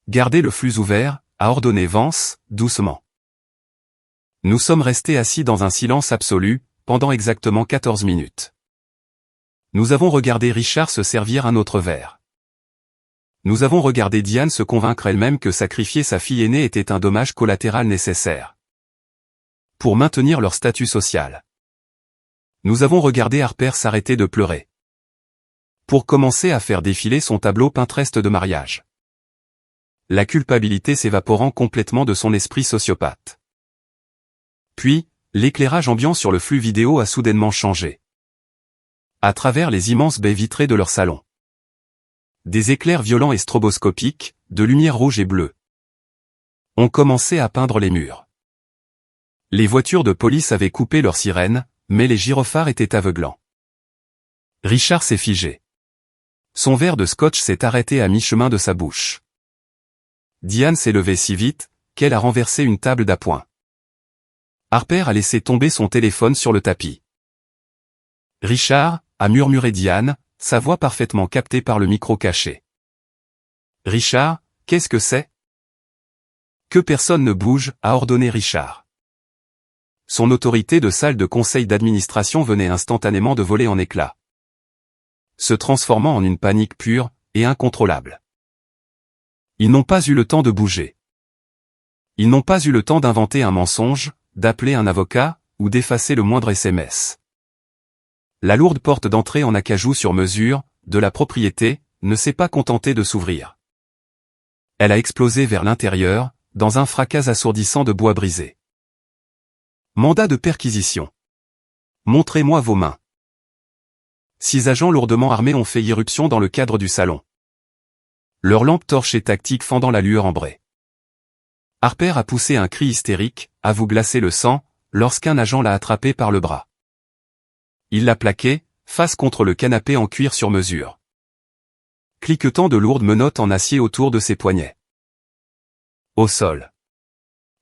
Gardez le flux ouvert, a ordonné Vance, doucement. Nous sommes restés assis dans un silence absolu, pendant exactement 14 minutes. Nous avons regardé Richard se servir un autre verre. Nous avons regardé Diane se convaincre elle-même que sacrifier sa fille aînée était un dommage collatéral nécessaire pour maintenir leur statut social. Nous avons regardé Harper s'arrêter de pleurer. pour commencer à faire défiler son tableau Pinterest de mariage. La culpabilité s'évaporant complètement de son esprit sociopathe. Puis, l'éclairage ambiant sur le flux vidéo a soudainement changé. À travers les immenses baies vitrées de leur salon. Des éclairs violents et stroboscopiques, de lumière rouge et bleue, ont commencé à peindre les murs. Les voitures de police avaient coupé leurs sirènes, mais les gyrophares étaient aveuglants. Richard s'est figé. Son verre de scotch s'est arrêté à mi-chemin de sa bouche. Diane s'est levée si vite, qu'elle a renversé une table d'appoint. Harper a laissé tomber son téléphone sur le tapis. Richard, a murmuré Diane, sa voix parfaitement captée par le micro caché. Richard, qu'est-ce que c'est? Que personne ne bouge, a ordonné Richard. Son autorité de salle de conseil d'administration venait instantanément de voler en éclats, se transformant en une panique pure et incontrôlable. Ils n'ont pas eu le temps de bouger. Ils n'ont pas eu le temps d'inventer un mensonge, d'appeler un avocat, ou d'effacer le moindre SMS. La lourde porte d'entrée en acajou sur mesure, de la propriété, ne s'est pas contentée de s'ouvrir. Elle a explosé vers l'intérieur, dans un fracas assourdissant de bois brisé. Mandat de perquisition. Montrez-moi vos mains. 6 agents lourdement armés ont fait irruption dans le cadre du salon. Leur lampe torche et tactique fendant la lueur ambrée. Harper a poussé un cri hystérique, à vous glacer le sang, lorsqu'un agent l'a attrapé par le bras. Il l'a plaqué, face contre le canapé en cuir sur mesure, cliquetant de lourdes menottes en acier autour de ses poignets. Au sol.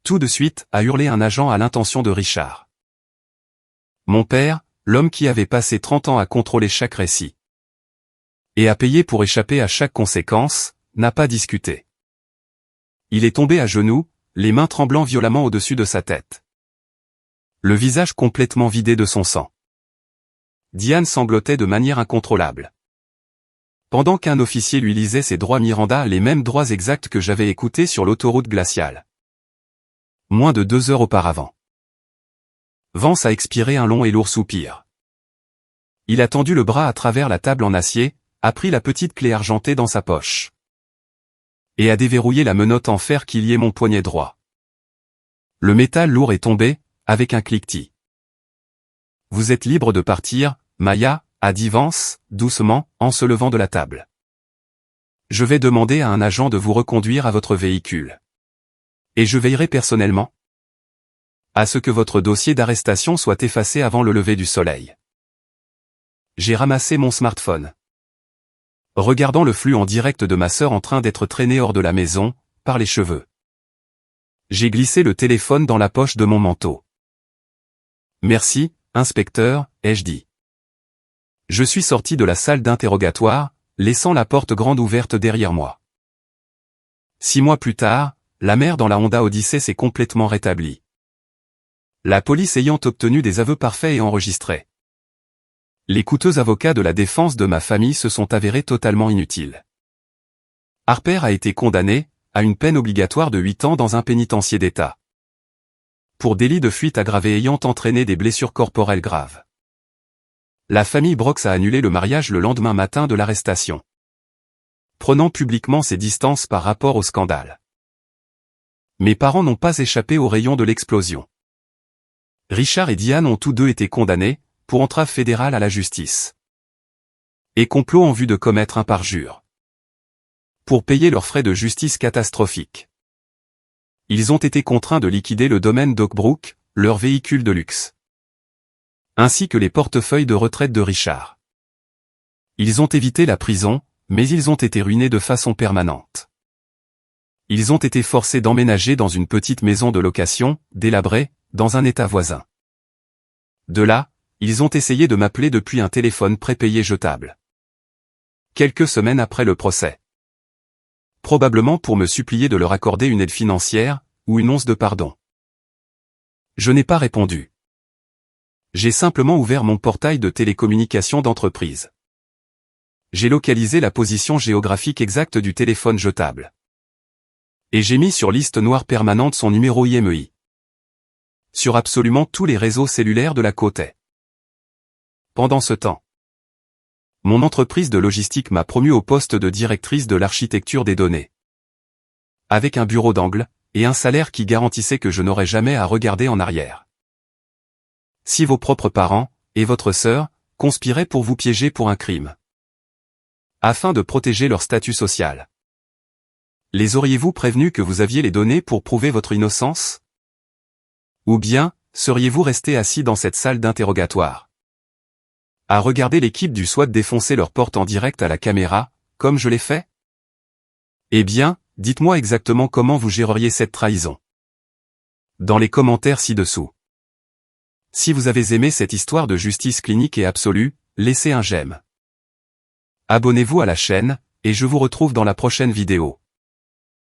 Tout de suite, a hurlé un agent à l'intention de Richard. Mon père, l'homme qui avait passé 30 ans à contrôler chaque récit, et à payer pour échapper à chaque conséquence, n'a pas discuté. Il est tombé à genoux, les mains tremblant violemment au-dessus de sa tête. Le visage complètement vidé de son sang. Diane sanglotait de manière incontrôlable. Pendant qu'un officier lui lisait ses droits Miranda, les mêmes droits exacts que j'avais écoutés sur l'autoroute glaciale. Moins de 2 heures auparavant. Vance a expiré un long et lourd soupir. Il a tendu le bras à travers la table en acier, a pris la petite clé argentée dans sa poche. Et a déverrouillé la menotte en fer qui liait mon poignet droit. Le métal lourd est tombé, avec un cliquetis. Vous êtes libre de partir, Maya, a dit Vance, doucement, en se levant de la table. Je vais demander à un agent de vous reconduire à votre véhicule. Et je veillerai personnellement à ce que votre dossier d'arrestation soit effacé avant le lever du soleil. J'ai ramassé mon smartphone. Regardant le flux en direct de ma sœur en train d'être traînée hors de la maison, par les cheveux. J'ai glissé le téléphone dans la poche de mon manteau. Merci, inspecteur, ai-je dit. Je suis sorti de la salle d'interrogatoire, laissant la porte grande ouverte derrière moi. 6 mois plus tard, la mère dans la Honda Odyssey s'est complètement rétablie. La police ayant obtenu des aveux parfaits et enregistrés. Les coûteux avocats de la défense de ma famille se sont avérés totalement inutiles. Harper a été condamné à une peine obligatoire de 8 ans dans un pénitencier d'État. Pour délit de fuite aggravé ayant entraîné des blessures corporelles graves. La famille Brox a annulé le mariage le lendemain matin de l'arrestation, prenant publiquement ses distances par rapport au scandale. Mes parents n'ont pas échappé au rayon de l'explosion. Richard et Diane ont tous deux été condamnés pour entrave fédérale à la justice et complot en vue de commettre un parjure pour payer leurs frais de justice catastrophiques. Ils ont été contraints de liquider le domaine d'Oakbrook, leur véhicule de luxe, ainsi que les portefeuilles de retraite de Richard. Ils ont évité la prison, mais ils ont été ruinés de façon permanente. Ils ont été forcés d'emménager dans une petite maison de location, délabrée, dans un état voisin. De là, ils ont essayé de m'appeler depuis un téléphone prépayé jetable. Quelques semaines après le procès. Probablement pour me supplier de leur accorder une aide financière, ou une once de pardon. Je n'ai pas répondu. J'ai simplement ouvert mon portail de télécommunications d'entreprise. J'ai localisé la position géographique exacte du téléphone jetable. Et j'ai mis sur liste noire permanente son numéro IMEI. Sur absolument tous les réseaux cellulaires de la côte est. Pendant ce temps, Mon entreprise de logistique m'a promu au poste de directrice de l'architecture des données. Avec un bureau d'angle, et un salaire qui garantissait que je n'aurais jamais à regarder en arrière. Si vos propres parents, et votre sœur, conspiraient pour vous piéger pour un crime, afin de protéger leur statut social, les auriez-vous prévenus que vous aviez les données pour prouver votre innocence? Ou bien, seriez-vous resté assis dans cette salle d'interrogatoire, à regarder l'équipe du SWAT défoncer leur porte en direct à la caméra, comme je l'ai fait? Eh bien, dites-moi exactement comment vous géreriez cette trahison. Dans les commentaires ci-dessous. Si vous avez aimé cette histoire de justice clinique et absolue, laissez un j'aime. Abonnez-vous à la chaîne, et je vous retrouve dans la prochaine vidéo.